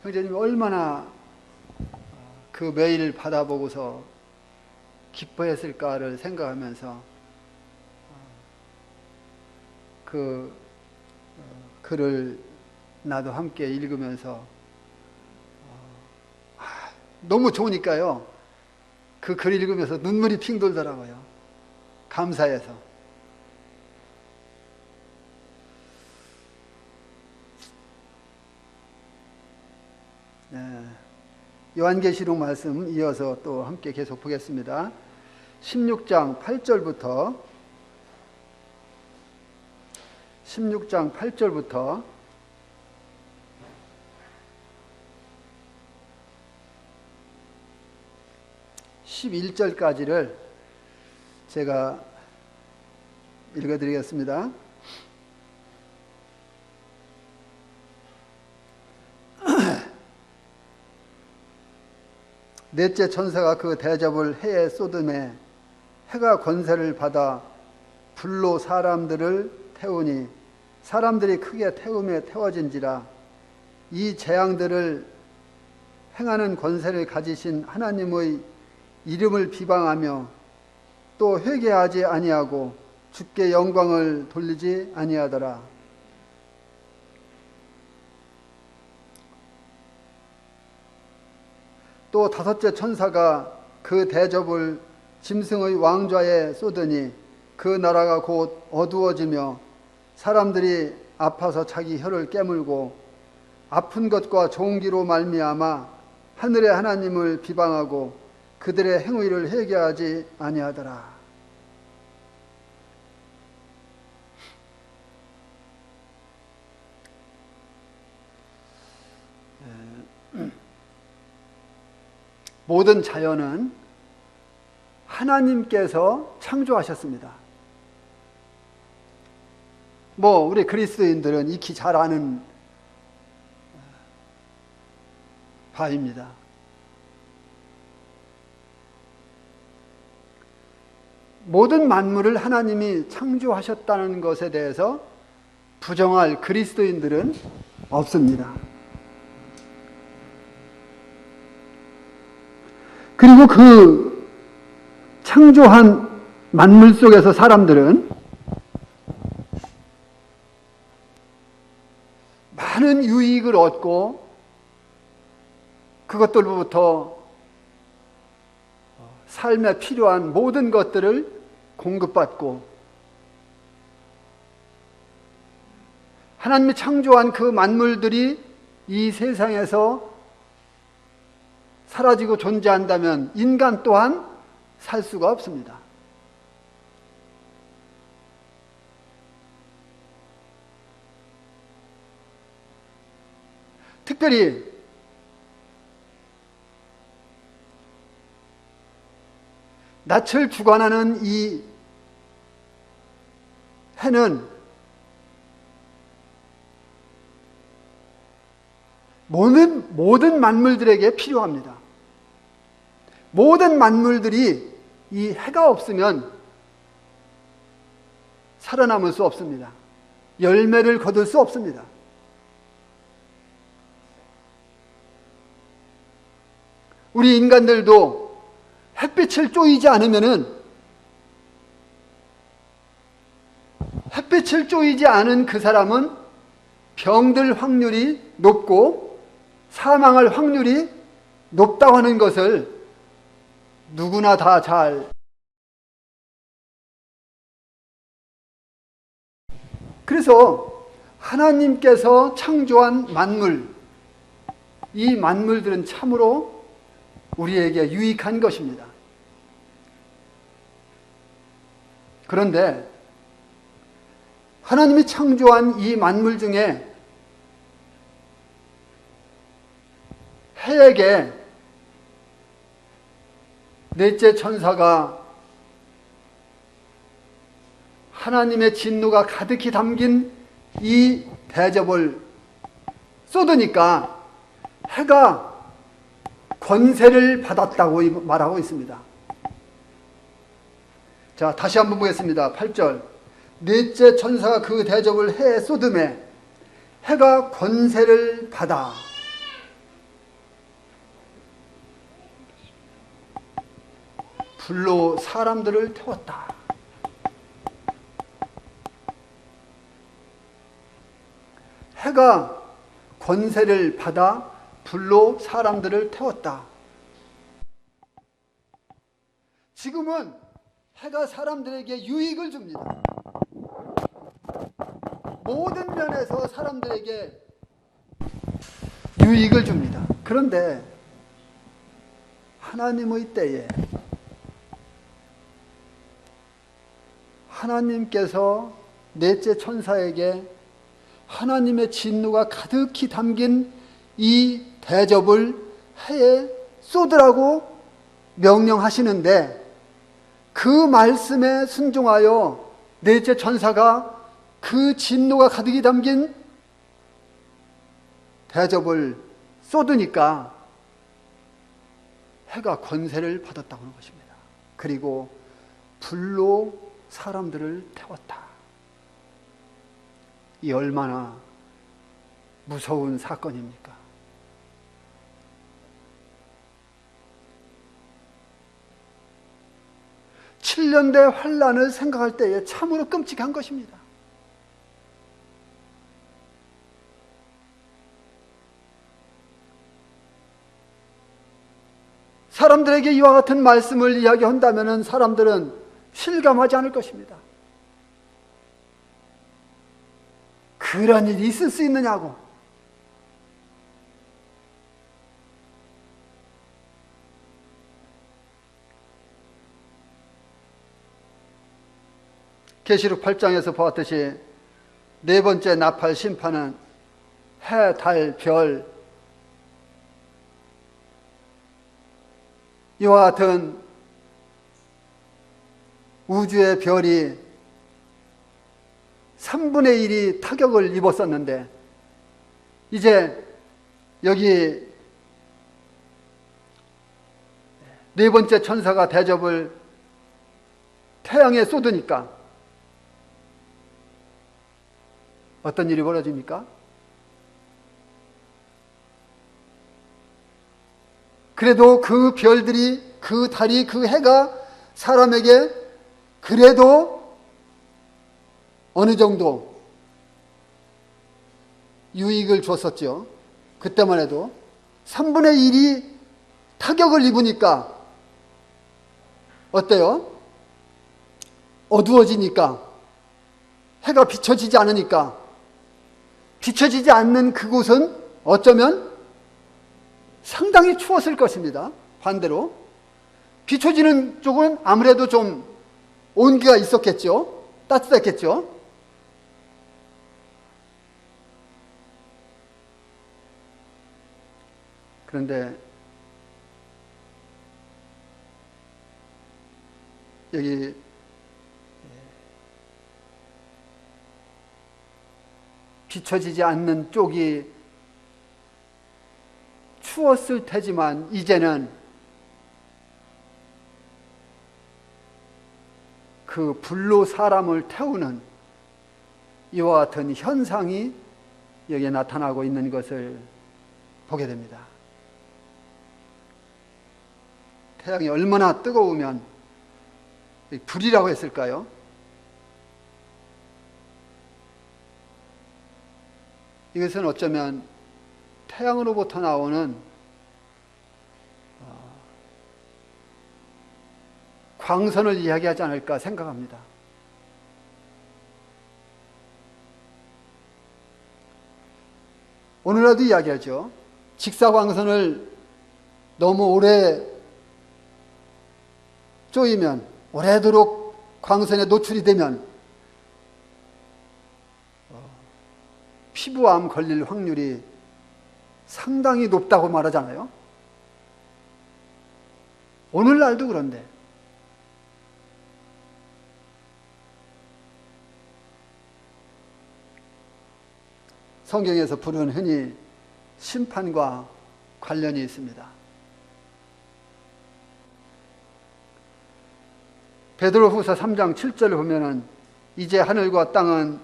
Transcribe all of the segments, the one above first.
형제님이 얼마나 그 메일을 받아보고서 기뻐했을까를 생각하면서 그 글을 나도 함께 읽으면서 너무 좋으니까요. 그 글 읽으면서 눈물이 핑 돌더라고요. 감사해서. 네. 요한계시록 말씀 이어서 또 함께 계속 보겠습니다. 16장 8절부터 11절까지를 제가 읽어드리겠습니다. 넷째 천사가 그 대접을 해에 쏟음에 해가 권세를 받아 불로 사람들을 태우니 사람들이 크게 태움에 태워진지라. 이 재앙들을 행하는 권세를 가지신 하나님의 이름을 비방하며 또 회개하지 아니하고 주께 영광을 돌리지 아니하더라. 또 다섯째 천사가 그 대접을 짐승의 왕좌에 쏟으니 그 나라가 곧 어두워지며 사람들이 아파서 자기 혀를 깨물고 아픈 것과 종기로 말미암아 하늘의 하나님을 비방하고 그들의 행위를 회개하지 아니하더라. 모든 자연은 하나님께서 창조하셨습니다. 우리 그리스도인들은 익히 잘 아는 바입니다. 모든 만물을 하나님이 창조하셨다는 것에 대해서 부정할 그리스도인들은 없습니다. 그리고 그 창조한 만물 속에서 사람들은 많은 유익을 얻고 그것들로부터 삶에 필요한 모든 것들을 공급받고 하나님이 창조한 그 만물들이 이 세상에서 사라지고 존재한다면 인간 또한 살 수가 없습니다. 특별히 낯을 주관하는 이 해는 모든 만물들에게 필요합니다. 모든 만물들이 이 해가 없으면 살아남을 수 없습니다. 열매를 거둘 수 없습니다. 우리 인간들도 햇빛을 쬐이지 않으면은 햇빛을 쬐이지 않은 그 사람은 병들 확률이 높고 사망할 확률이 높다고 하는 것을 누구나 다 잘. 그래서 하나님께서 창조한 만물, 이 만물들은 참으로 우리에게 유익한 것입니다. 그런데 하나님이 창조한 이 만물 중에 해에게 넷째 천사가 하나님의 진노가 가득히 담긴 이 대접을 쏟으니까 해가 권세를 받았다고 말하고 있습니다. 자, 다시 한번 보겠습니다. 8절. 넷째 천사가 그 대접을 해에 쏟음에 해가 권세를 받아. 불로 사람들을 태웠다. 해가 권세를 받아 불로 사람들을 태웠다. 지금은 해가 사람들에게 유익을 줍니다. 모든 면에서 사람들에게 유익을 줍니다. 그런데 하나님의 때에 하나님께서 넷째 천사에게 하나님의 진노가 가득히 담긴 이 대접을 해에 쏟으라고 명령하시는데, 그 말씀에 순종하여 넷째 천사가 그 진노가 가득히 담긴 대접을 쏟으니까 해가 권세를 받았다고 하는 것입니다. 그리고 불로 사람들을 태웠다. 이 얼마나 무서운 사건입니까? (7년대) 환란을 생각할 때에 참으로 끔찍한 것입니다. 사람들에게 이와 같은 말씀을 이야기한다면 사람들은 실감하지 않을 것입니다. 그런 일이 있을 수 있느냐고. 계시록 8장에서 보았듯이 네 번째 나팔 심판은 해, 달, 별 이와 같은 우주의 별이 3분의 1이 타격을 입었었는데, 이제 여기 네 번째 천사가 대접을 태양에 쏟으니까 어떤 일이 벌어집니까? 그래도 그 별들이, 그 달이, 그 해가 사람에게 그래도 어느 정도 유익을 줬었죠. 그때만 해도 3분의 1이 타격을 입으니까 어때요? 어두워지니까, 해가 비춰지지 않으니까, 비춰지지 않는 그곳은 어쩌면 상당히 추웠을 것입니다. 반대로 비춰지는 쪽은 아무래도 좀 온기가 있었겠죠. 따뜻했겠죠. 그런데 여기 비춰지지 않는 쪽이 추웠을 테지만 이제는 그 불로 사람을 태우는 이와 같은 현상이 여기에 나타나고 있는 것을 보게 됩니다. 태양이 얼마나 뜨거우면 불이라고 했을까요? 이것은 어쩌면 태양으로부터 나오는 광선을 이야기하지 않을까 생각합니다. 오늘날도 이야기하죠. 직사광선을 너무 오래 쪼이면, 오래도록 광선에 노출이 되면 피부암 걸릴 확률이 상당히 높다고 말하잖아요. 오늘날도 그런데 성경에서 불은 흔히 심판과 관련이 있습니다. 베드로후서 3장 7절을 보면은 이제 하늘과 땅은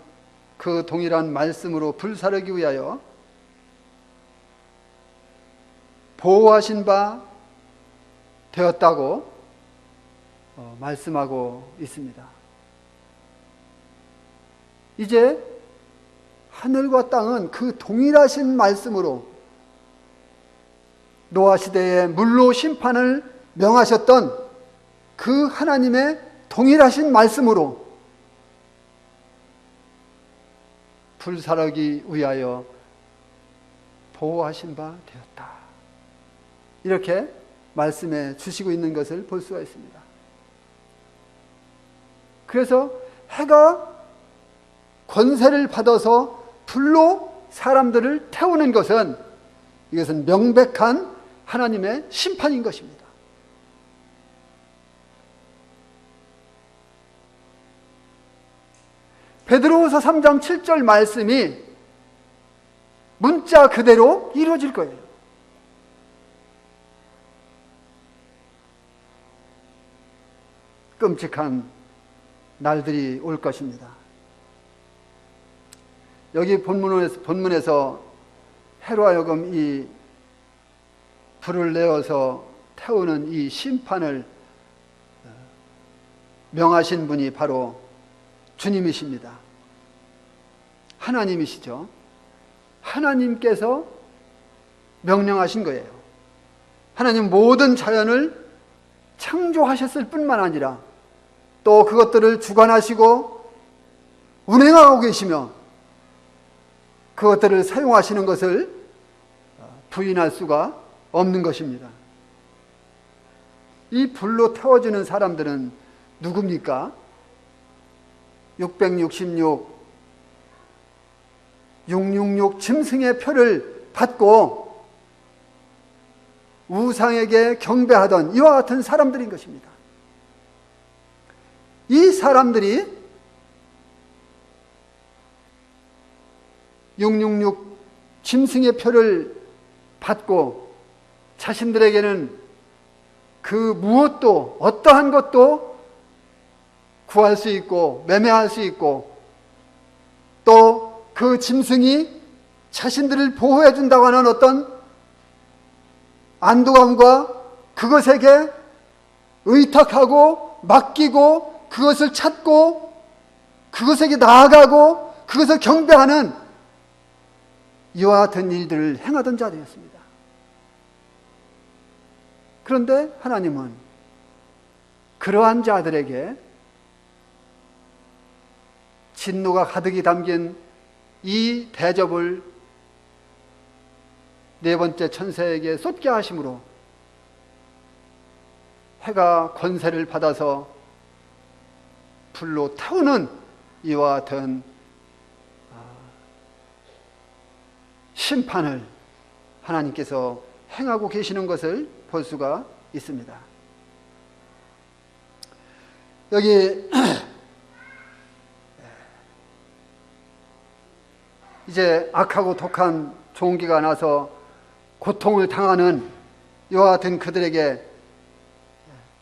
그 동일한 말씀으로 불사르기 위하여 보호하신 바 되었다고 말씀하고 있습니다. 이제 하늘과 땅은 그 동일하신 말씀으로 노아 시대에 물로 심판을 명하셨던 그 하나님의 동일하신 말씀으로 불사르기 위하여 보호하신 바 되었다. 이렇게 말씀해 주시고 있는 것을 볼 수가 있습니다. 그래서 해가 권세를 받아서 불로 사람들을 태우는 것은 이것은 명백한 하나님의 심판인 것입니다. 베드로후서 3장 7절 말씀이 문자 그대로 이루어질 거예요. 끔찍한 날들이 올 것입니다. 여기 본문에서 해로 하여금 이 불을 내어서 태우는 이 심판을 명하신 분이 바로 주님이십니다. 하나님이시죠. 하나님께서 명령하신 거예요. 하나님 모든 자연을 창조하셨을 뿐만 아니라 또 그것들을 주관하시고 운행하고 계시며 그것들을 사용하시는 것을 부인할 수가 없는 것입니다. 이 불로 태워지는 사람들은 누굽니까? 666 짐승의 표를 받고 우상에게 경배하던 이와 같은 사람들인 것입니다. 이 사람들이 666 짐승의 표를 받고 자신들에게는 그 무엇도 어떠한 것도 구할 수 있고 매매할 수 있고 또 그 짐승이 자신들을 보호해 준다고 하는 어떤 안도감과 그것에게 의탁하고 맡기고 그것을 찾고 그것에게 나아가고 그것을 경배하는 이와 같은 일들을 행하던 자들이었습니다. 그런데 하나님은 그러한 자들에게 진노가 가득히 담긴 이 대접을 네 번째 천사에게 쏟게 하심으로 해가 권세를 받아서 불로 태우는 이와 같은 심판을 하나님께서 행하고 계시는 것을 볼 수가 있습니다. 여기 이제 악하고 독한 종기가 나서 고통을 당하는 이와 같은 그들에게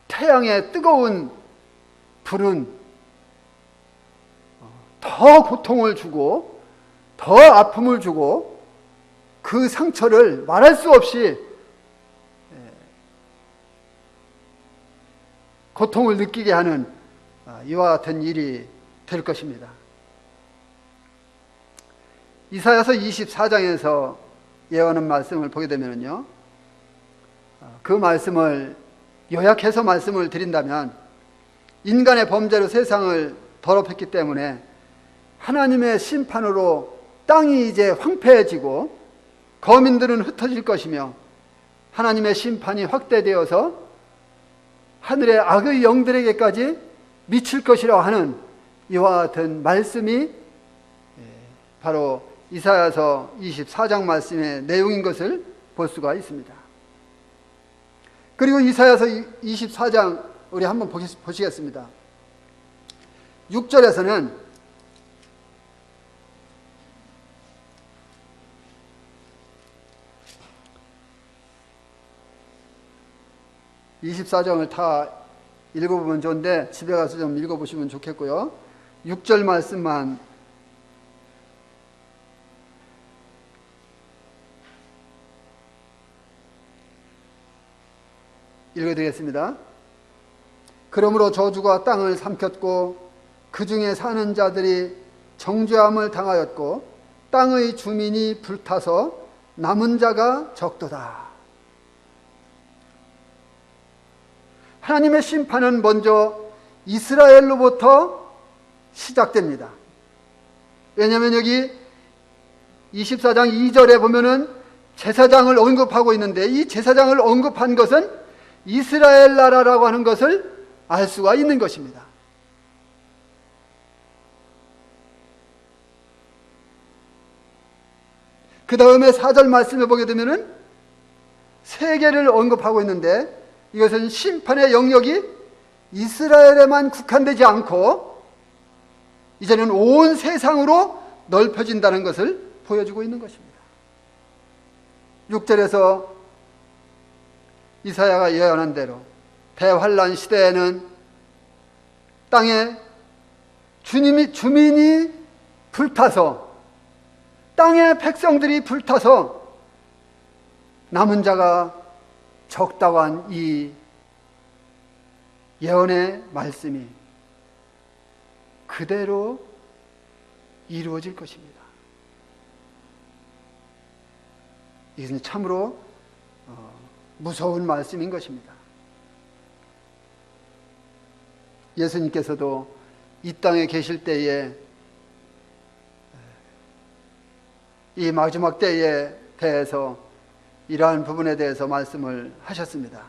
태양의 뜨거운 불은 더 고통을 주고 더 아픔을 주고 그 상처를 말할 수 없이 고통을 느끼게 하는 이와 같은 일이 될 것입니다. 이사야서 24장에서 예언하는 말씀을 보게 되면요, 그 말씀을 요약해서 말씀을 드린다면 인간의 범죄로 세상을 더럽혔기 때문에 하나님의 심판으로 땅이 이제 황폐해지고 거민들은 흩어질 것이며 하나님의 심판이 확대되어서 하늘의 악의 영들에게까지 미칠 것이라고 하는 이와 같은 말씀이 바로 이사야서 24장 말씀의 내용인 것을 볼 수가 있습니다. 그리고 이사야서 24장 우리 한번 보시겠습니다. 6절에서는 (24장을) 다 읽어보면 좋은데 집에 가서 좀 읽어보시면 좋겠고요. 6절 말씀만 읽어드리겠습니다. 그러므로 저주가 땅을 삼켰고 그 중에 사는 자들이 정죄함을 당하였고 땅의 주민이 불타서 남은 자가 적도다. 하나님의 심판은 먼저 이스라엘로부터 시작됩니다. 왜냐하면 여기 24장 2절에 보면은 제사장을 언급하고 있는데, 이 제사장을 언급한 것은 이스라엘 나라라고 하는 것을 알 수가 있는 것입니다. 그 다음에 4절 말씀을 보게 되면은 세계를 언급하고 있는데, 이것은 심판의 영역이 이스라엘에만 국한되지 않고 이제는 온 세상으로 넓혀진다는 것을 보여주고 있는 것입니다. 6절에서 이사야가 예언한 대로 대환란 시대에는 땅에 주민이 불타서, 땅의 백성들이 불타서 남은 자가 적다고 한 이 예언의 말씀이 그대로 이루어질 것입니다. 이것은 참으로 무서운 말씀인 것입니다. 예수님께서도 이 땅에 계실 때에 이 마지막 때에 대해서 이러한 부분에 대해서 말씀을 하셨습니다.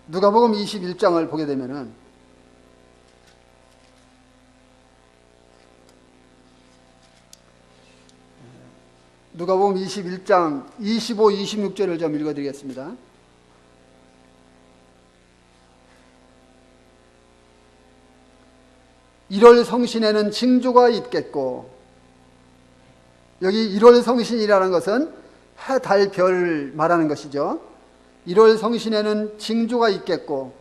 누가복음 21장을 보게 되면은 누가복음 21장 25, 26절을 좀 읽어드리겠습니다. 일월 성신에는 징조가 있겠고, 여기 일월 성신이라는 것은 해, 달, 별을 말하는 것이죠. 1월 성신에는 징조가 있겠고,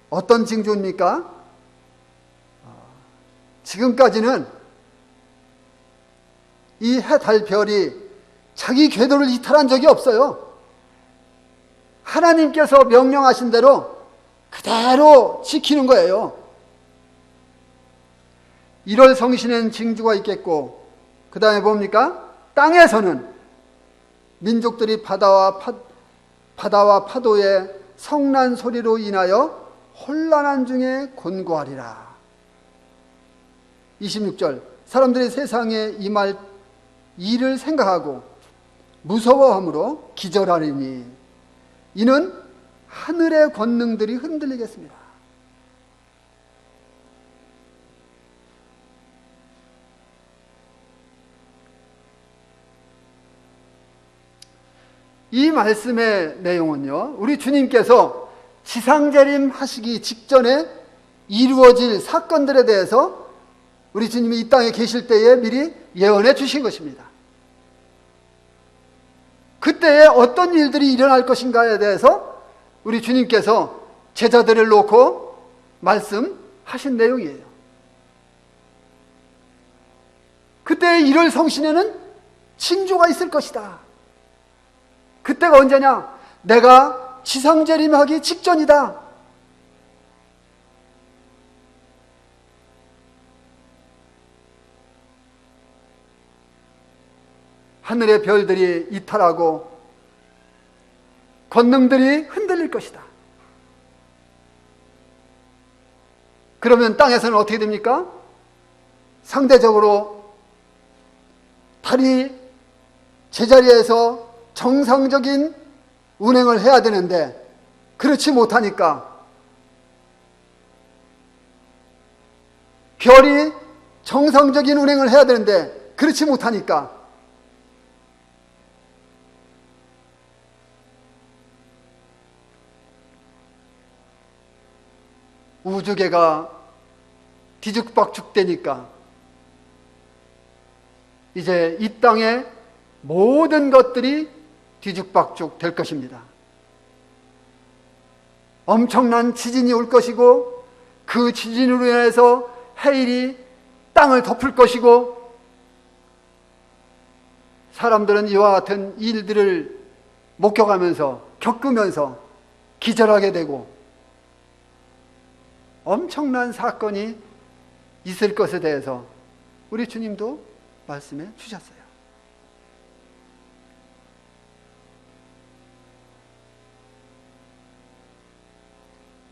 어떤 징조입니까? 지금까지는 이 해, 달, 별이 자기 궤도를 이탈한 적이 없어요. 하나님께서 명령하신 대로 그대로 지키는 거예요. 1월 성신에는 징조가 있겠고, 그 다음에 뭡니까? 땅에서는 민족들이 바다와 파도의 성난 소리로 인하여 혼란한 중에 곤고하리라. 26절, 사람들이 세상에 임할 일을 생각하고 무서워함으로 기절하리니 이는 하늘의 권능들이 흔들리겠습니다. 이 말씀의 내용은요, 우리 주님께서 지상재림 하시기 직전에 이루어질 사건들에 대해서 우리 주님이 이 땅에 계실 때에 미리 예언해 주신 것입니다. 그때에 어떤 일들이 일어날 것인가에 대해서 우리 주님께서 제자들을 놓고 말씀하신 내용이에요. 그때의 1월 성신에는 징조가 있을 것이다. 그때가 언제냐? 내가 지상재림하기 직전이다. 하늘의 별들이 이탈하고 권능들이 흔들릴 것이다. 그러면 땅에서는 어떻게 됩니까? 상대적으로 달이 제자리에서 정상적인 운행을 해야 되는데 그렇지 못하니까, 별이 정상적인 운행을 해야 되는데 그렇지 못하니까 우주계가 뒤죽박죽 되니까 이제 이 땅의 모든 것들이 뒤죽박죽 될 것입니다. 엄청난 지진이 올 것이고, 그 지진으로 인해서 해일이 땅을 덮을 것이고, 사람들은 이와 같은 일들을 겪으면서 기절하게 되고, 엄청난 사건이 있을 것에 대해서 우리 주님도 말씀해 주셨어요.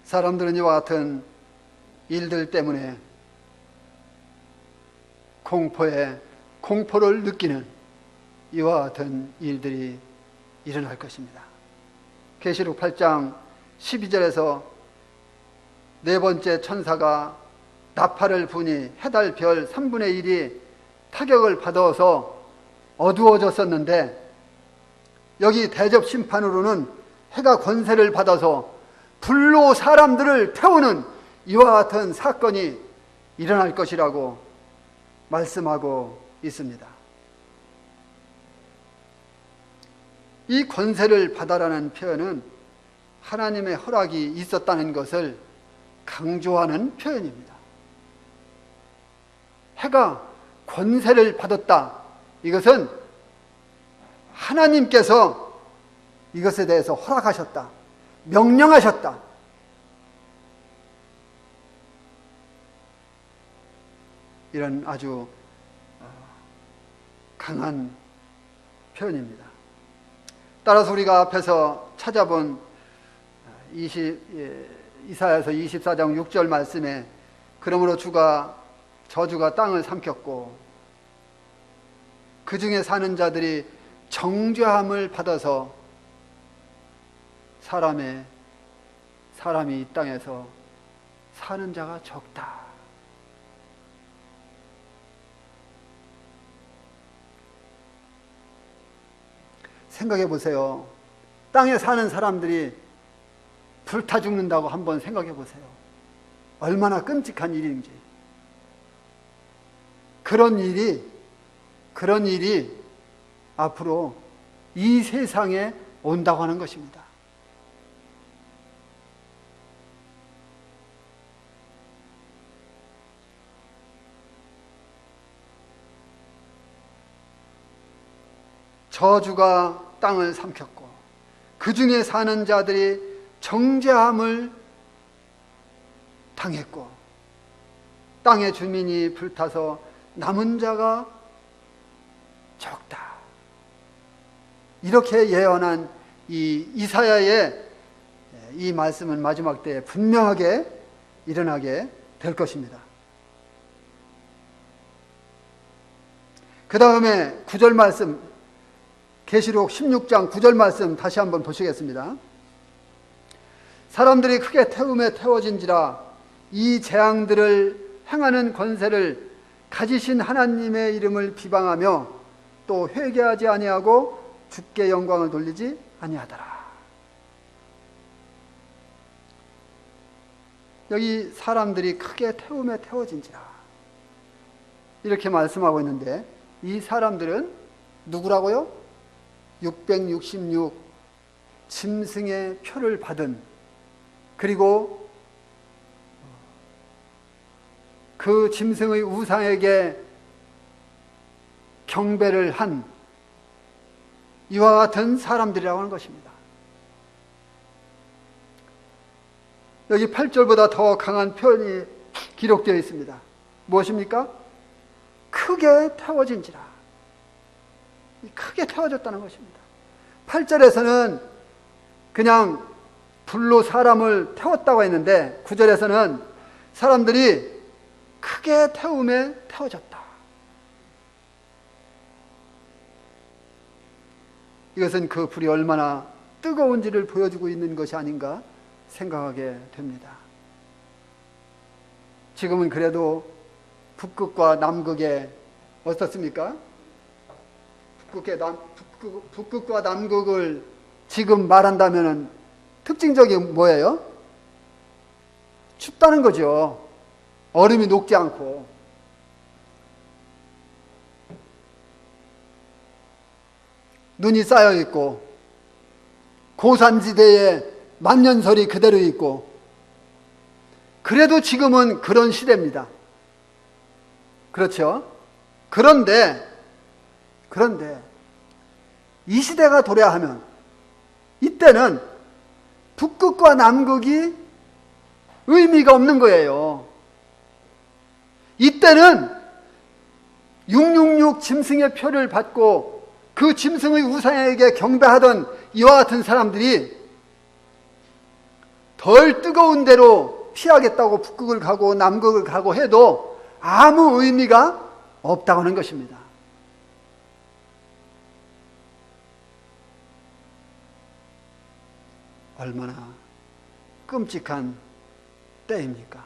사람들은 이와 같은 일들 때문에 공포를 느끼는 이와 같은 일들이 일어날 것입니다. 계시록 8장 12절에서 네 번째 천사가 나팔을 부니 해달 별 3분의 1이 타격을 받아서 어두워졌었는데, 여기 대접 심판으로는 해가 권세를 받아서 불로 사람들을 태우는 이와 같은 사건이 일어날 것이라고 말씀하고 있습니다. 이 권세를 받아라는 표현은 하나님의 허락이 있었다는 것을 강조하는 표현입니다. 해가 권세를 받았다. 이것은 하나님께서 이것에 대해서 허락하셨다. 명령하셨다. 이런 아주 강한 표현입니다. 따라서 우리가 앞에서 찾아본 이사야서 24장 6절 말씀에 그러므로 저주가 땅을 삼켰고 그 중에 사는 자들이 정죄함을 받아서 사람이 이 땅에서 사는 자가 적다. 생각해 보세요. 땅에 사는 사람들이 불타 죽는다고 한번 생각해 보세요. 얼마나 끔찍한 일인지. 그런 일이 앞으로 이 세상에 온다고 하는 것입니다. 저주가 땅을 삼켰고 그 중에 사는 자들이 정죄함을 당했고 땅의 주민이 불타서 남은 자가 적다. 이렇게 예언한 이 이사야의 이 말씀은 마지막 때에 분명하게 일어나게 될 것입니다. 그 다음에 9절 말씀, 계시록 16장 9절 말씀 다시 한번 보시겠습니다. 사람들이 크게 태움에 태워진지라 이 재앙들을 행하는 권세를 가지신 하나님의 이름을 비방하며 또 회개하지 아니하고 주께 영광을 돌리지 아니하더라. 여기 사람들이 크게 태움에 태워진지라 이렇게 말씀하고 있는데, 이 사람들은 누구라고요? 666 짐승의 표를 받은, 그리고 그 짐승의 우상에게 경배를 한 이와 같은 사람들이라고 하는 것입니다. 여기 8절보다 더 강한 표현이 기록되어 있습니다. 무엇입니까? 크게 태워진지라. 크게 태워졌다는 것입니다. 8절에서는 그냥 불로 사람을 태웠다고 했는데 9절에서는 사람들이 크게 태움에 태워졌다. 이것은 그 불이 얼마나 뜨거운지를 보여주고 있는 것이 아닌가 생각하게 됩니다. 지금은 그래도 북극과 남극에 어떻습니까? 북극과 남극을 지금 말한다면 특징적이 뭐예요? 춥다는 거죠. 얼음이 녹지 않고. 눈이 쌓여 있고 고산지대에 만년설이 그대로 있고, 그래도 지금은 그런 시대입니다. 그렇죠? 그런데 이 시대가 도래하면 이때는 북극과 남극이 의미가 없는 거예요. 이때는 666 짐승의 표를 받고 그 짐승의 우상에게 경배하던 이와 같은 사람들이 덜 뜨거운 데로 피하겠다고 북극을 가고 남극을 가고 해도 아무 의미가 없다고 하는 것입니다. 얼마나 끔찍한 때입니까?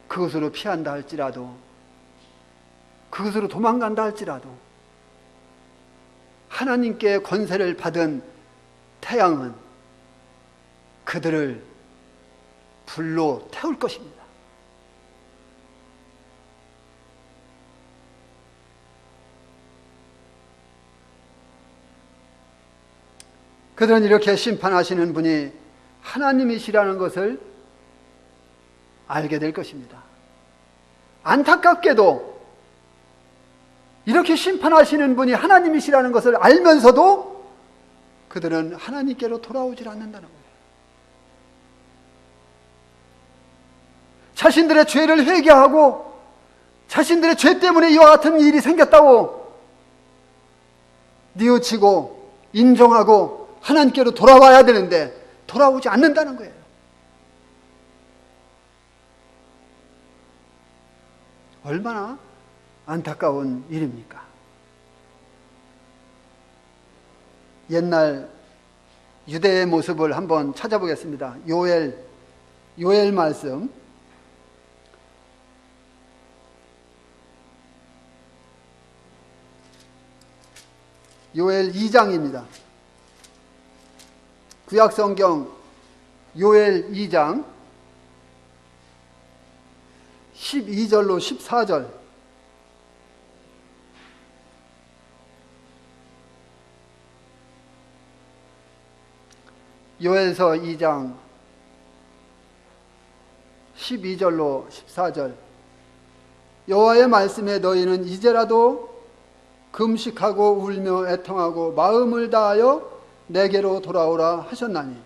그것으로 피한다 할지라도, 그것으로 도망간다 할지라도 하나님께 권세를 받은 태양은 그들을 불로 태울 것입니다. 그들은 이렇게 심판하시는 분이 하나님이시라는 것을 알게 될 것입니다. 안타깝게도 이렇게 심판하시는 분이 하나님이시라는 것을 알면서도 그들은 하나님께로 돌아오질 않는다는 거예요. 자신들의 죄를 회개하고 자신들의 죄 때문에 이와 같은 일이 생겼다고 뉘우치고 인정하고 하나님께로 돌아와야 되는데 돌아오지 않는다는 거예요. 얼마나 안타까운 일입니까? 옛날 유대의 모습을 한번 찾아보겠습니다. 요엘 말씀 요엘 2장입니다. 구약성경 요엘 2장 12절로 14절. 요엘서 2장 12절로 14절. 여호와의 말씀에 너희는 이제라도 금식하고 울며 애통하고 마음을 다하여 내게로 돌아오라 하셨나니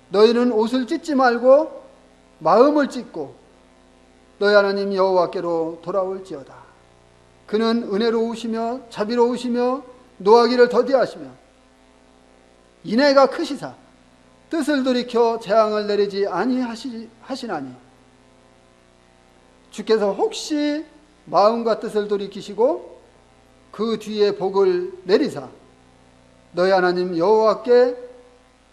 너희는 옷을 찢지 말고 마음을 찢고 너희 하나님 여호와께로 돌아올지어다. 그는 은혜로우시며 자비로우시며 노하기를 더디하시며 인애가 크시사 뜻을 돌이켜 재앙을 내리지 아니하시나니 주께서 혹시 마음과 뜻을 돌이키시고 그 뒤에 복을 내리사 너희 하나님 여호와께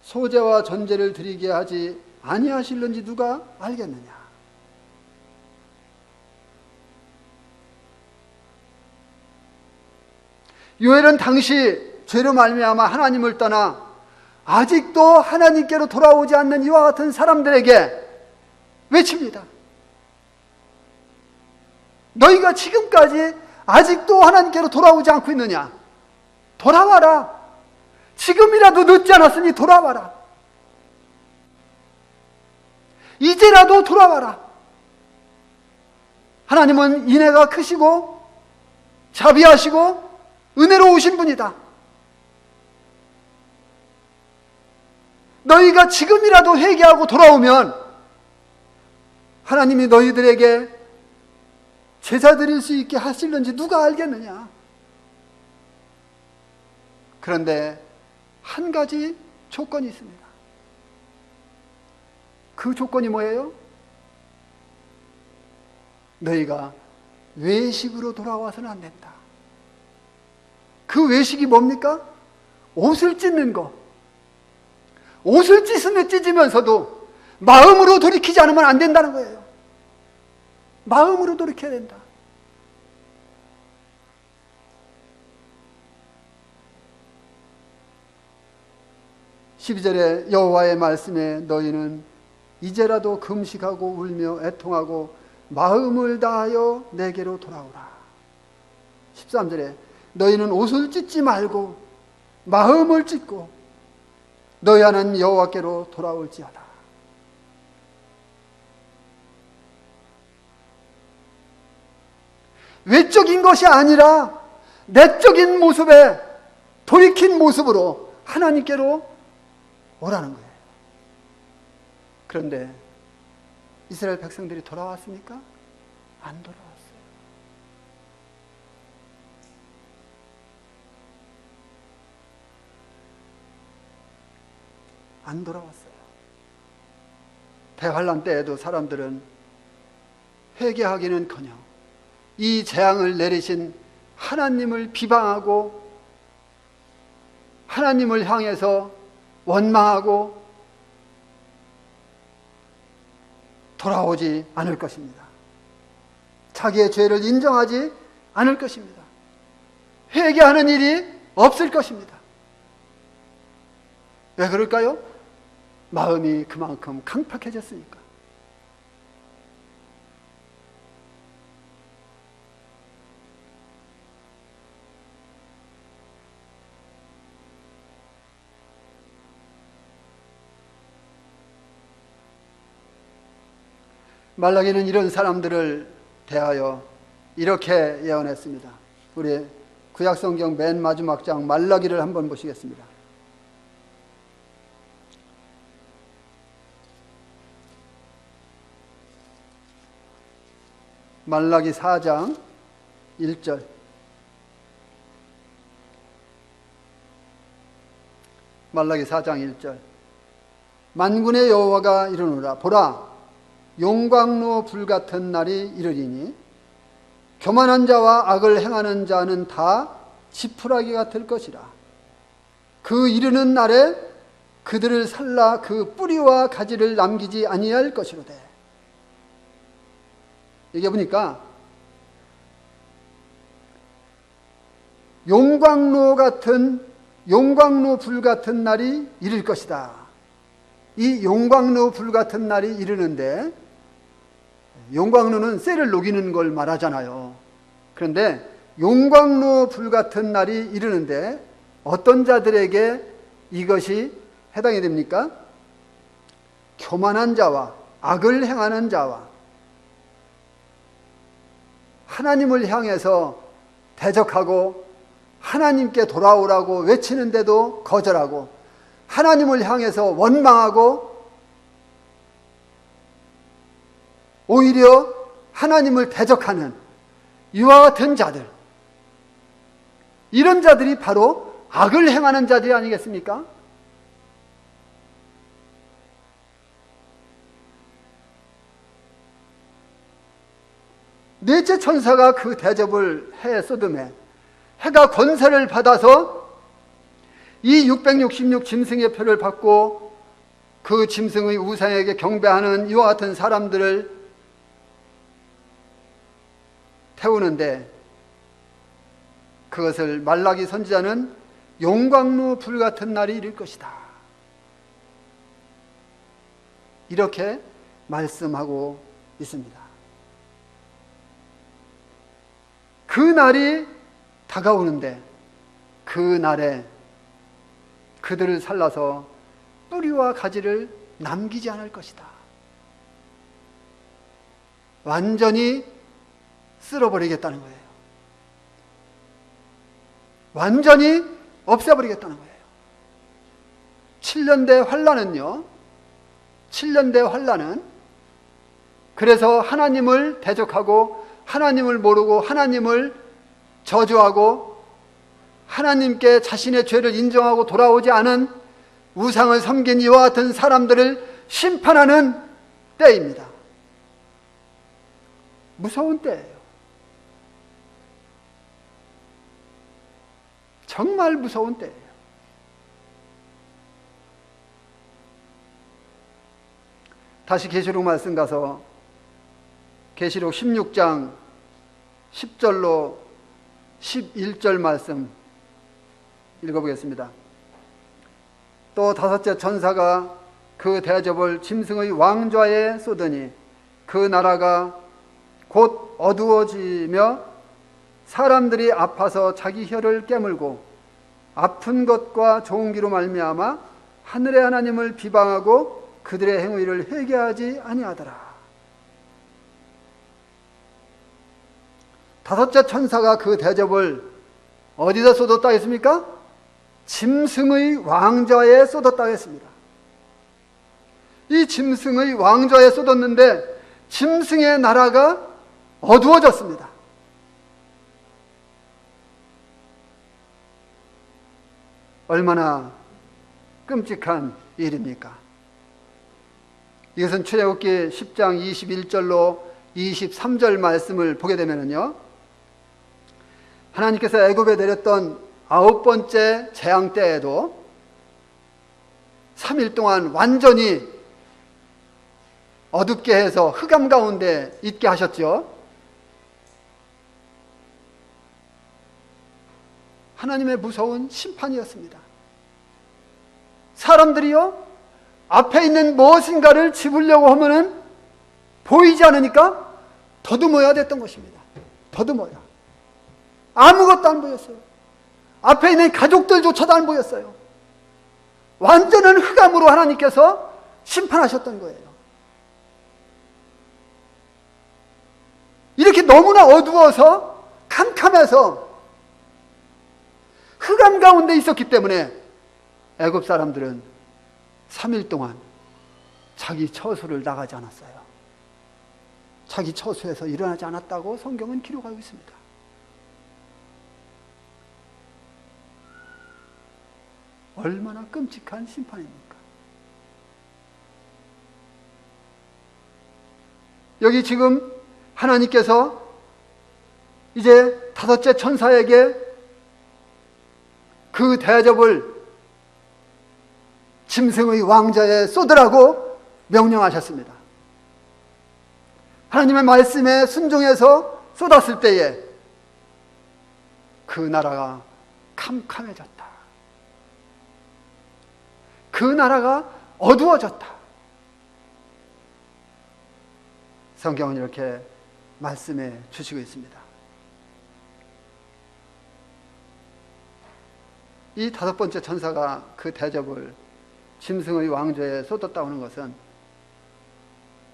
소제와 전제를 드리게 하지 아니하실는지 누가 알겠느냐. 요엘은 당시 죄로 말미암아 하나님을 떠나 아직도 하나님께로 돌아오지 않는 이와 같은 사람들에게 외칩니다. 너희가 지금까지 아직도 하나님께로 돌아오지 않고 있느냐? 돌아와라. 지금이라도 늦지 않았으니 돌아와라. 이제라도 돌아와라. 하나님은 인애가 크시고 자비하시고 은혜로우신 분이다. 너희가 지금이라도 회개하고 돌아오면 하나님이 너희들에게 제사 드릴 수 있게 하실는지 누가 알겠느냐. 그런데 한 가지 조건이 있습니다. 그 조건이 뭐예요? 너희가 외식으로 돌아와서는 안 된다. 그 외식이 뭡니까? 옷을 찢는 거. 옷을 찢으면서도 마음으로 돌이키지 않으면 안 된다는 거예요. 마음으로 돌이켜야 된다. (12절에) 여호와의 말씀에 너희는 이제라도 금식하고 울며 애통하고 마음을 다하여 내게로 돌아오라. (13절에) 너희는 옷을 찢지 말고 마음을 찢고 너희 하나님 여호와께로 돌아올지어다. 외적인 것이 아니라 내적인 모습에 돌이킨 모습으로 하나님께로 오라는 거예요. 그런데 이스라엘 백성들이 돌아왔습니까? 안 돌아왔어요. 안 돌아왔어요. 대환란 때에도 사람들은 회개하기는커녕 이 재앙을 내리신 하나님을 비방하고 하나님을 향해서 원망하고 돌아오지 않을 것입니다. 자기의 죄를 인정하지 않을 것입니다. 회개하는 일이 없을 것입니다. 왜 그럴까요? 마음이 그만큼 강팍해졌으니까. 말라기는 이런 사람들을 대하여 이렇게 예언했습니다. 우리 구약성경 맨 마지막 장 말라기를 한번 보시겠습니다. 말라기 4장 1절. 말라기 4장 1절. 만군의 여호와가 이르노라. 보라, 용광로 불같은 날이 이르리니 교만한 자와 악을 행하는 자는 다 지푸라기가 될 것이라. 그 이르는 날에 그들을 살라 그 뿌리와 가지를 남기지 아니할 것이로되. 여기 보니까 용광로 불 같은 날이 이를 것이다. 이 용광로 불 같은 날이 이르는데, 용광로는 쇠를 녹이는 걸 말하잖아요. 그런데 용광로 불 같은 날이 이르는데 어떤 자들에게 이것이 해당이 됩니까? 교만한 자와 악을 행하는 자와 하나님을 향해서 대적하고 하나님께 돌아오라고 외치는데도 거절하고 하나님을 향해서 원망하고 오히려 하나님을 대적하는 이와 같은 자들, 이런 자들이 바로 악을 행하는 자들이 아니겠습니까? 넷째 천사가 그 대접을 해 소돔에, 해가 권세를 받아서 이 666 짐승의 표를 받고 그 짐승의 우상에게 경배하는 이와 같은 사람들을 태우는데, 그것을 말라기 선지자는 용광로 불 같은 날이 이를 것이다, 이렇게 말씀하고 있습니다. 그 날이 다가오는데 그 날에 그들을 살라서 뿌리와 가지를 남기지 않을 것이다. 완전히 쓸어버리겠다는 거예요. 완전히 없애버리겠다는 거예요. 7년대 환란은요, 7년대 환란은 그래서 하나님을 대적하고 하나님을 모르고 하나님을 저주하고 하나님께 자신의 죄를 인정하고 돌아오지 않은 우상을 섬긴 이와 같은 사람들을 심판하는 때입니다. 무서운 때예요. 정말 무서운 때예요. 다시 계시록 말씀 가서 계시록 16장 10절로 11절 말씀 읽어보겠습니다. 또 다섯째 천사가 그 대접을 짐승의 왕좌에 쏟으니 그 나라가 곧 어두워지며 사람들이 아파서 자기 혀를 깨물고 아픈 것과 좋은 기로 말미암아 하늘의 하나님을 비방하고 그들의 행위를 회개하지 아니하더라. 다섯째 천사가 그 대접을 어디다 쏟았다 했습니까? 짐승의 왕좌에 쏟았다 했습니다. 이 짐승의 왕좌에 쏟았는데 짐승의 나라가 어두워졌습니다. 얼마나 끔찍한 일입니까? 이것은 출애굽기 10장 21절로 23절 말씀을 보게 되면요, 하나님께서 애굽에 내렸던 9번째 재앙 때에도 3일 동안 완전히 어둡게 해서 흑암 가운데 있게 하셨죠. 하나님의 무서운 심판이었습니다. 사람들이요, 앞에 있는 무엇인가를 집으려고 하면은 보이지 않으니까 더듬어야 됐던 것입니다. 더듬어야. 아무것도 안 보였어요. 앞에 있는 가족들조차도 안 보였어요. 완전한 흑암으로 하나님께서 심판하셨던 거예요. 이렇게 너무나 어두워서 캄캄해서 흑암 가운데 있었기 때문에 애굽 사람들은 3일 동안 자기 처소를 나가지 않았어요. 자기 처소에서 일어나지 않았다고 성경은 기록하고 있습니다. 얼마나 끔찍한 심판입니까? 여기 지금 하나님께서 이제 5째 천사에게 그 대접을 짐승의 왕좌에 쏟으라고 명령하셨습니다. 하나님의 말씀에 순종해서 쏟았을 때에 그 나라가 캄캄해졌다. 그 나라가 어두워졌다. 성경은 이렇게 말씀해 주시고 있습니다. 이 5번째 천사가 그 대접을 짐승의 왕좌에 쏟았다고 하는 것은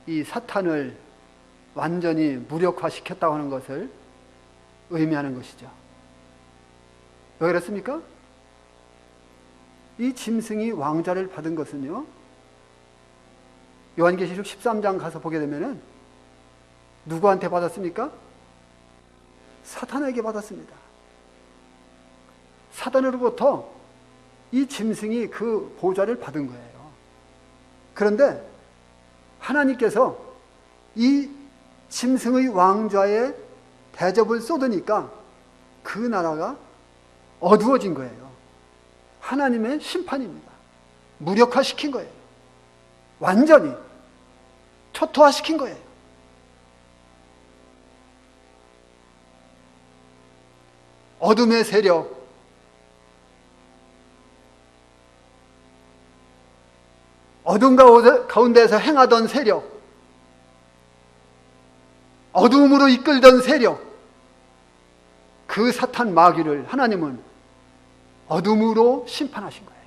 이 사탄을 완전히 무력화시켰다고 하는 것을 의미하는 것이죠. 왜 그렇습니까? 이 짐승이 왕좌를 받은 것은요, 요한계시록 13장 가서 보게 되면은 누구한테 받았습니까? 사탄에게 받았습니다. 사탄으로부터 이 짐승이 그 보좌를 받은 거예요. 그런데 하나님께서 이 짐승의 왕좌에 대접을 쏟으니까 그 나라가 어두워진 거예요. 하나님의 심판입니다. 무력화시킨 거예요. 완전히 초토화시킨 거예요. 어둠의 세력, 어둠 가운데에서 행하던 세력, 어둠으로 이끌던 세력, 그 사탄 마귀를 하나님은 어둠으로 심판하신 거예요.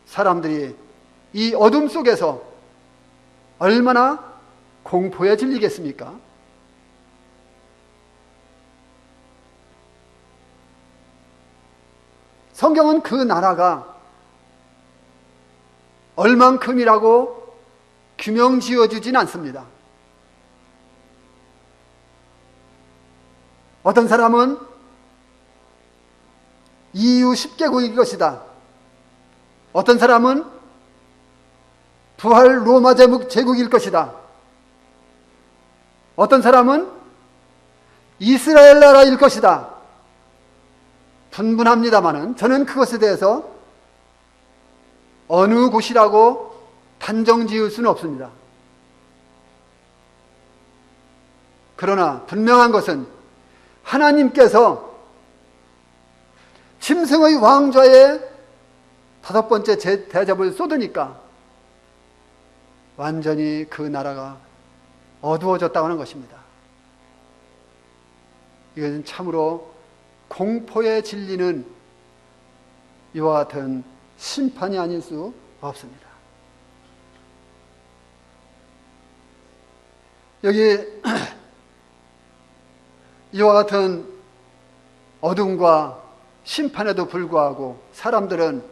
사람들이 이 어둠 속에서 얼마나 공포에 질리겠습니까? 성경은 그 나라가 얼만큼이라고 규명 지어주진 않습니다. 어떤 사람은 EU 10개국일 것이다. 어떤 사람은 부활 로마 제국일 것이다. 어떤 사람은 이스라엘 나라일 것이다. 분분합니다마는 저는 그것에 대해서 어느 곳이라고 단정 지을 수는 없습니다. 그러나 분명한 것은 하나님께서 짐승의 왕좌에 5번째 대접을 쏟으니까 완전히 그 나라가 어두워졌다고 하는 것입니다. 이것은 참으로 공포에 질리는 이와 같은 심판이 아닐 수 없습니다. 여기 이와 같은 어둠과 심판에도 불구하고 사람들은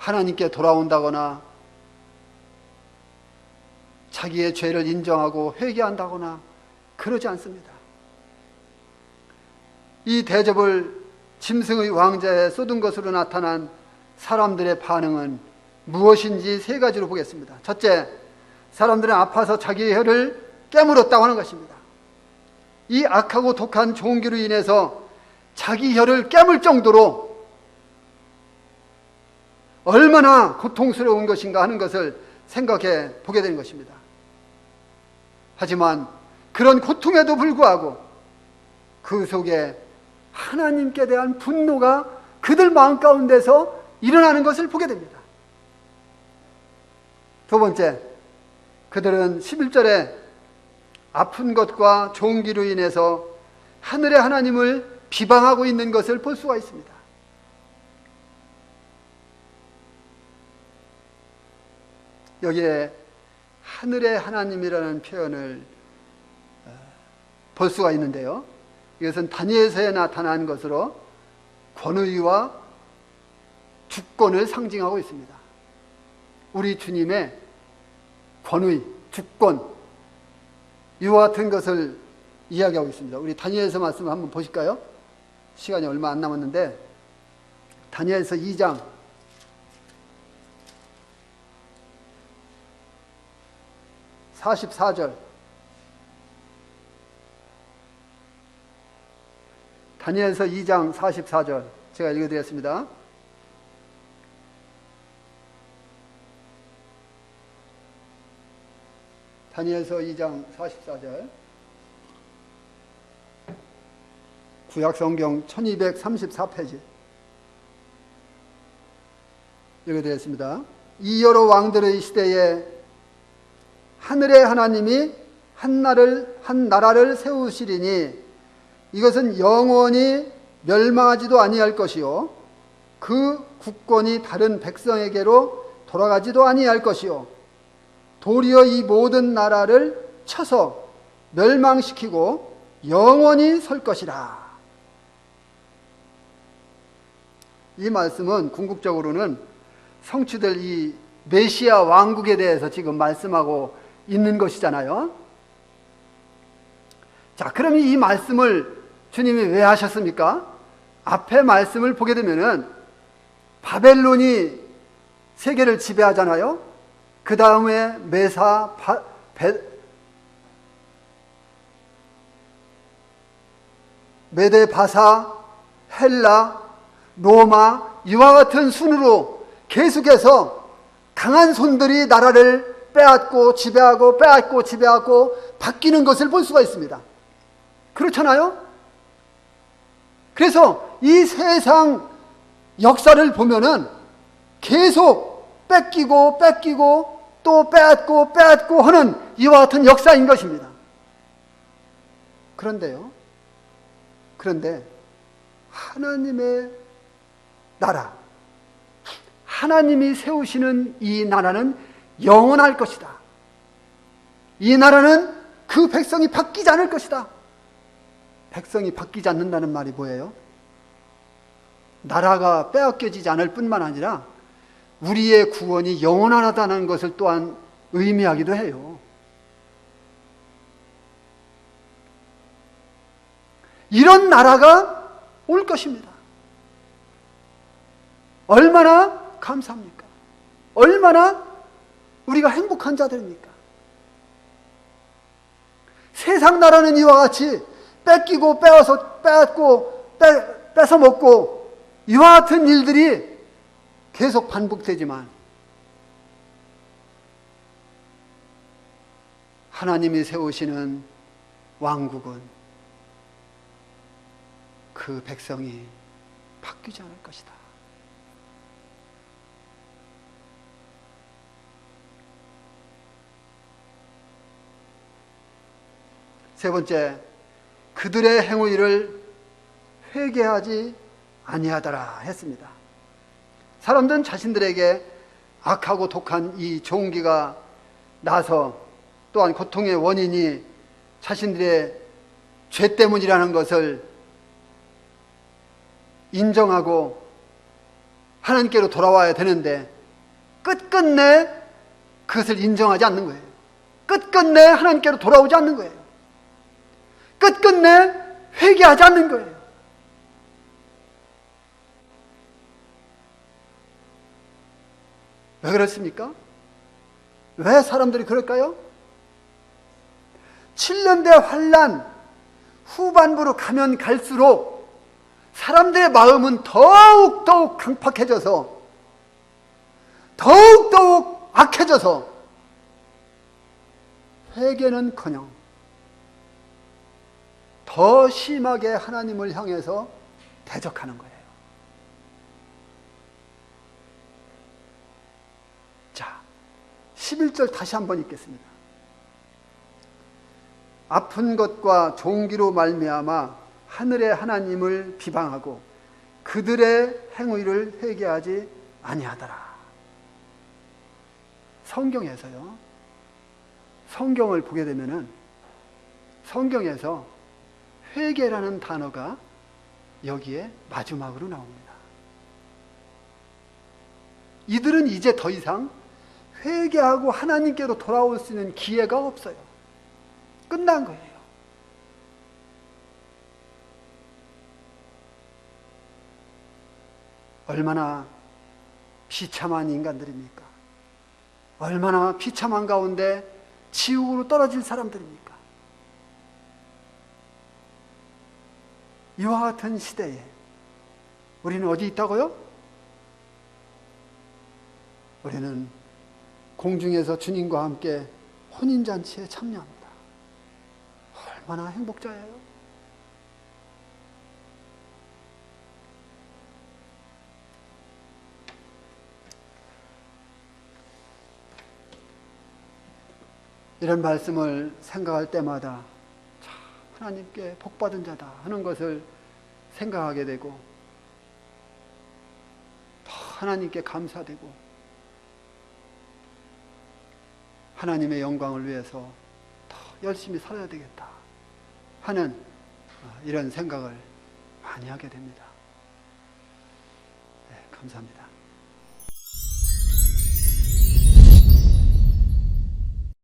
하나님께 돌아온다거나 자기의 죄를 인정하고 회개한다거나 그러지 않습니다. 이 대접을 짐승의 왕자에 쏟은 것으로 나타난 사람들의 반응은 무엇인지 세 가지로 보겠습니다. 첫째, 사람들은 아파서 자기의 혀를 깨물었다고 하는 것입니다. 이 악하고 독한 종기로 인해서 자기 혀를 깨물 정도로 얼마나 고통스러운 것인가 하는 것을 생각해 보게 되는 것입니다. 하지만 그런 고통에도 불구하고 그 속에 하나님께 대한 분노가 그들 마음 가운데서 일어나는 것을 보게 됩니다. 두 번째, 그들은 11절에 아픈 것과 종기로 인해서 하늘의 하나님을 비방하고 있는 것을 볼 수가 있습니다. 여기에 하늘의 하나님이라는 표현을 볼 수가 있는데요, 이것은 다니엘서에 나타난 것으로 권위와 주권을 상징하고 있습니다. 우리 주님의 권위, 주권, 이와 같은 것을 이야기하고 있습니다. 우리 다니엘서 말씀 한번 보실까요? 시간이 얼마 안 남았는데 다니엘서 2장 44절, 다니엘서 2장 44절 제가 읽어드리겠습니다. 다니엘서 2장 44절, 구약성경 1234페이지 읽어드리겠습니다. 이 여러 왕들의 시대에 하늘의 하나님이 한 나라를 세우시리니 이것은 영원히 멸망하지도 아니할 것이요 그 국권이 다른 백성에게로 돌아가지도 아니할 것이요 도리어 이 모든 나라를 쳐서 멸망시키고 영원히 설 것이라. 이 말씀은 궁극적으로는 성취될 이 메시아 왕국에 대해서 지금 말씀하고 있는 것이잖아요. 자, 그럼 이 말씀을 주님이 왜 하셨습니까? 앞에 말씀을 보게 되면은 바벨론이 세계를 지배하잖아요. 그 다음에 메데 바사, 헬라, 로마, 이와 같은 순으로 계속해서 강한 손들이 나라를 빼앗고 지배하고 바뀌는 것을 볼 수가 있습니다. 그렇잖아요? 그래서 이 세상 역사를 보면은 계속 뺏기고 또 빼앗고 하는 이와 같은 역사인 것입니다. 그런데 하나님의 나라, 하나님이 세우시는 이 나라는 영원할 것이다. 이 나라는 그 백성이 바뀌지 않을 것이다. 백성이 바뀌지 않는다는 말이 뭐예요? 나라가 빼앗겨지지 않을 뿐만 아니라 우리의 구원이 영원하다는 것을 또한 의미하기도 해요. 이런 나라가 올 것입니다. 얼마나 감사합니까? 얼마나 우리가 행복한 자들입니까? 세상 나라는 이와 같이 뺏기고 빼앗고 뺏어 먹고 이와 같은 일들이 계속 반복되지만 하나님이 세우시는 왕국은 그 백성이 바뀌지 않을 것이다. 세 번째, 그들의 행위를 회개하지 아니하더라 했습니다. 사람들은 자신들에게 악하고 독한 이 종기가 나서 또한 고통의 원인이 자신들의 죄 때문이라는 것을 인정하고 하나님께로 돌아와야 되는데 끝끝내 그것을 인정하지 않는 거예요. 끝끝내 하나님께로 돌아오지 않는 거예요. 끝끝내 회개하지 않는 거예요. 왜 그렇습니까? 왜 사람들이 그럴까요? 7년대 환란 후반부로 가면 갈수록 사람들의 마음은 더욱더욱 강팍해져서 더욱더욱 악해져서 회개는커녕 더 심하게 하나님을 향해서 대적하는 거예요. 자, 11절 다시 한번 읽겠습니다. 아픈 것과 종기로 말미암아 하늘의 하나님을 비방하고 그들의 행위를 회개하지 아니하더라. 성경에서요, 성경을 보게 되면은 성경에서 회개라는 단어가 여기에 마지막으로 나옵니다. 이들은 이제 더 이상 회개하고 하나님께로 돌아올 수 있는 기회가 없어요. 끝난 거예요. 얼마나 비참한 인간들입니까? 얼마나 비참한 가운데 지옥으로 떨어질 사람들입니까? 이와 같은 시대에 우리는 어디 있다고요? 우리는 공중에서 주님과 함께 혼인잔치에 참여합니다. 얼마나 행복자예요. 이런 말씀을 생각할 때마다 참 하나님께 복받은 자다 하는 것을 생각하게 되고 더 하나님께 감사되고 하나님의 영광을 위해서 더 열심히 살아야 되겠다 하는 이런 생각을 많이 하게 됩니다. 네, 감사합니다.